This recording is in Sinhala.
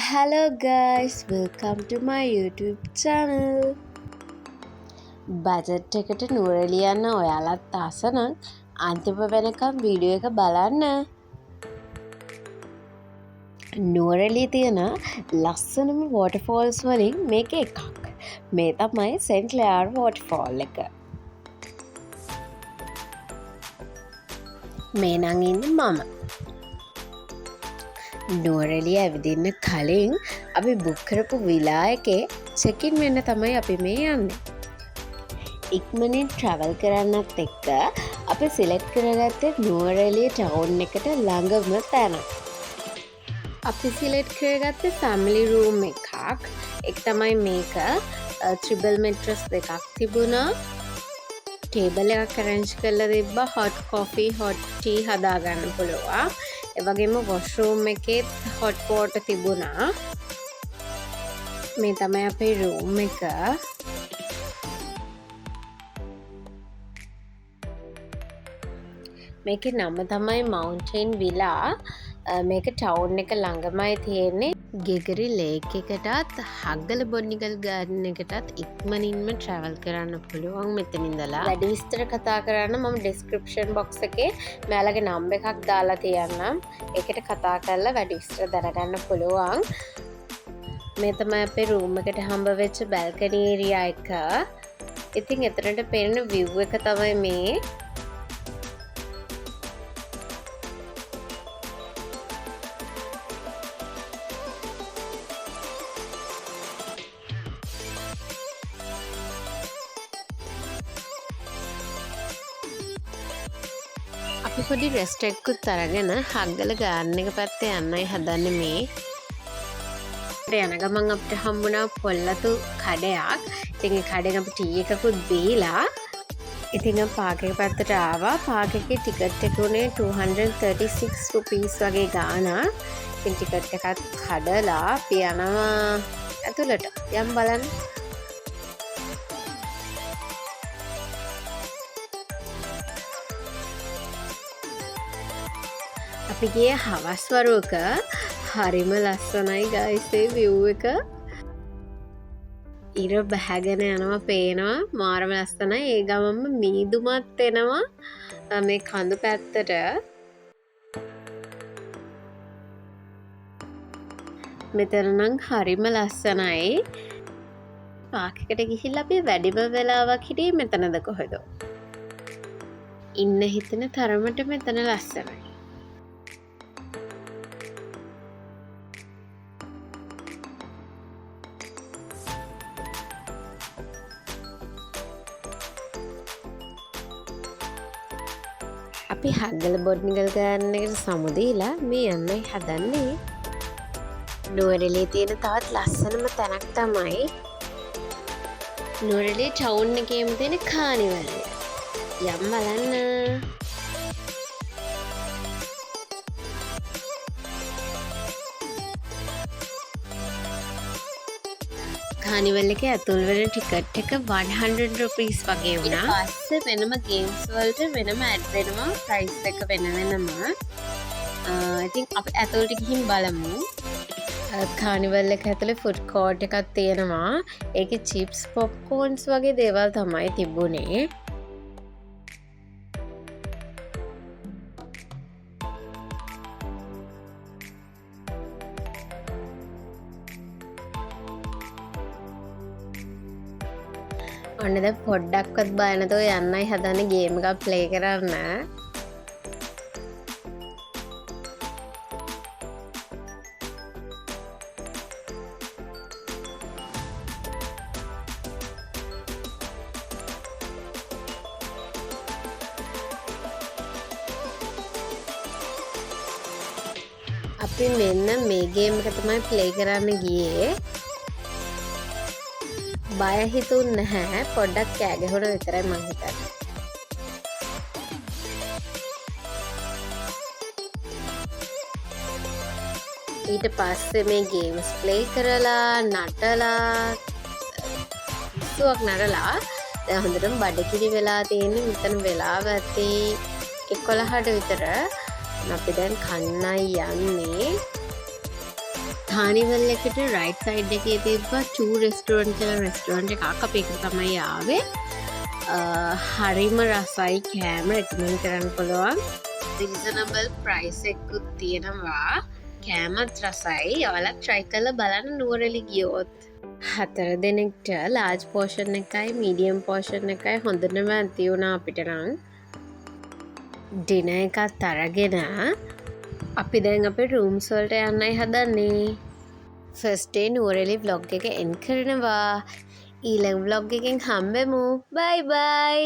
Hello guys, welcome to my YouTube channel. Budget එකට නුවරඑළිය යන්න ඔයාලත් ආස නම් අන්තිම වෙනකම් වීඩියෝ එක බලන්න. නුවරඑළියේ තියෙන ලස්සනම වෝටර්ෆෝල්ස් වලින් මේක එකක්. මේ තමයි සෙන්ට් ක්ලෙයාර් වෝටර්ෆෝල් එක. මේ නම් ඉන්නේ මම. නුවරඑළිය ඇවිදින්න කලින් අපි බුක් කරපු විලා එකේ චෙක් ඉන් වෙන්න තමයි අපි මේ යන්නේ. ඉක්මනින් ට්‍රැවල් කරන්නත් එක්ක අපි සිලෙක්ට් කරගත්තේ නුවරඑළිය ටවුන් එකට ළඟම තැන. අපි සිලෙක්ට් කරගත්තේ ෆැමිලි රූම් එකක්. ඒක තමයි මේක. ත්‍රිබල් මෙට්‍රස් දෙකක් තිබුණා. ටේබල් එකක් අරේන්ජ් කරලා තිබ්බා. හොට් කොෆි, හොට් ටී හදාගන්න පුළුවන්. ඒ වගේම වොෂ්රූම් එකේ හොට් වෝටර් තිබුණා. මේ තමයි අපේ රූම් එක. මේකේ නම තමයි මවුන්ටේන් විලා. මේක ටවුන් එක ළඟමයි තියෙන්නේ. ගෙගරි ලේක් එකටත් හග්ගල බොන්නිගල් ගාඩන් එකටත් ඉක්මනින්ම ට්‍රැවල් කරන්න පුළුවන් මෙතන ඉඳලා. වැඩි විස්තර කතා කරන්න මම ඩිස්ක්‍රිප්ෂන් බොක්ස් එකේ මෙයාලගේ නම්බර් එකක් දාලා තියන්නම්. ඒකට කතා කරලා වැඩි විස්තර දැනගන්න පුළුවන්. මේ තමයි අපේ රූම් එකට හම්බ වෙච්ච බැල්කනි ඒරියා එක. ඉතින් එතනට පේන view එක තමයි මේ. අපි පොඩි රෙස්ට් එකකුත් අරගෙන හග්ගල ගාඩන් එක පැත්තේ යන්නයි හදන්නේ මේ. යන ගමන් අපිට හම්බුණා පොල්ලතු කඩයක්. ඉතින් ඒ කඩෙන් අපි ටී එකකුත් බීලා ඉතින් පාක් එක පැත්තට ආවා. පාක් එකේ ටිකට් එක උනේ 236 rupees වගේ ගාණක්. ඉතින් ටිකට් එකත් කඩලා අපි යනවා ඇතුළට. යම් බලන්න. අපි ගියේ හවස් වරුවක. හරිම ලස්සනයි guys ඒ view එක. ඉර බහගෙන යනවා පේනවා මාරම ලස්සනයි. ඒ ගමන්ම මීදුමත් එනවා මේ කඳු පැත්තට. මෙතන නම් හරිම ලස්සනයි. පාක් එකට ගිහිල්ලා අපි වැඩිම වෙලාවක් හිටියේ මෙතනද කොහෙද? ඉන්න හිතෙන තරමට මෙතන ලස්සනයි. අපි හග්ගල බොට්නිකල් ගාඩන් එකට සමුදීලා මේ යන්නයි හදන්නේ. නුවරඑළියේ තියෙන තවත් ලස්සනම තැනක් තමයි නුවරඑළිය ටවුන් එකේම තියෙන කානිවල් එක. යම් බලන්න. කානිවල් එකේ ඇතුල් වෙන ටිකට් එක 100 rupees වගේ වුණා. ඊපස්සේ වෙනම ගේම්ස් වලට වෙනම ඇඩ් වෙනවා ප්‍රයිස් එක වෙනම. ඉතින් අපි ඇතුළට ගිහින් බලමු. කානිවල් එක ඇතුලේ ෆුඩ් කෝර්ට් එකක් තියෙනවා. ඒකේ චිප්ස්, පොප්කෝර්න්ස් වගේ දේවල් තමයි තිබුණේ. ඔන්න දැන් පොඩ්ඩක්වත් බය නැතුව යන්නයි හදන්නේ ගේම් එකක් ප්ලේ කරන්න. අපි මෙන්න මේ ගේම් එක තමයි ප්ලේ කරන්න ගියේ. බය හිතුන් නැහැ. පොඩ්ඩක් කෑ ගැහුණා විතරයි මං හිතන්නේ. ඊට පස්සේ මේ ගේම්ස් ප්ලේ කරලා නටලා සුවක් නටලා දැන් හොඳටම බඩකිරි වෙලා තියෙන්නේ. මෙතන වෙලාව ඇති 11ට විතර. අපි දැන් කන්නයි යන්නේ. කානිවල් එකට රයිට් සයිඩ් එකේ තිබ්බා චූ රෙස්ටෝරන්ට් කියලා රෙස්ටෝරන්ට් එකක් අපි එකට තමයි ආවේ. හරිම රසයි කෑම රෙකමන්ඩ් කරන්න පුළුවන්. රීසනබල් ප්‍රයිස් එකකුත් තියෙනවා. කෑමත් රසයි. ඔයාලා try කරලා බලන්න නුවරඑළිය ගියොත්. 4 දෙනෙක්ට ලාර්ජ් පෝෂන් එකයි මීඩියම් පෝෂන් එකයි හොඳටම ඇති වුණා අපිට නම්. ඩිනර් එකත් අරගෙන අපි දැන් අපේ රූම්ස් වලට යන්නයි හදන්නේ. ෆස්ට් ඩේ නුවරඑළිය vlog එක එන්ඩ් කරනවා. ඊළඟ vlog එකෙන් හම්බෙමු. බයි බයි.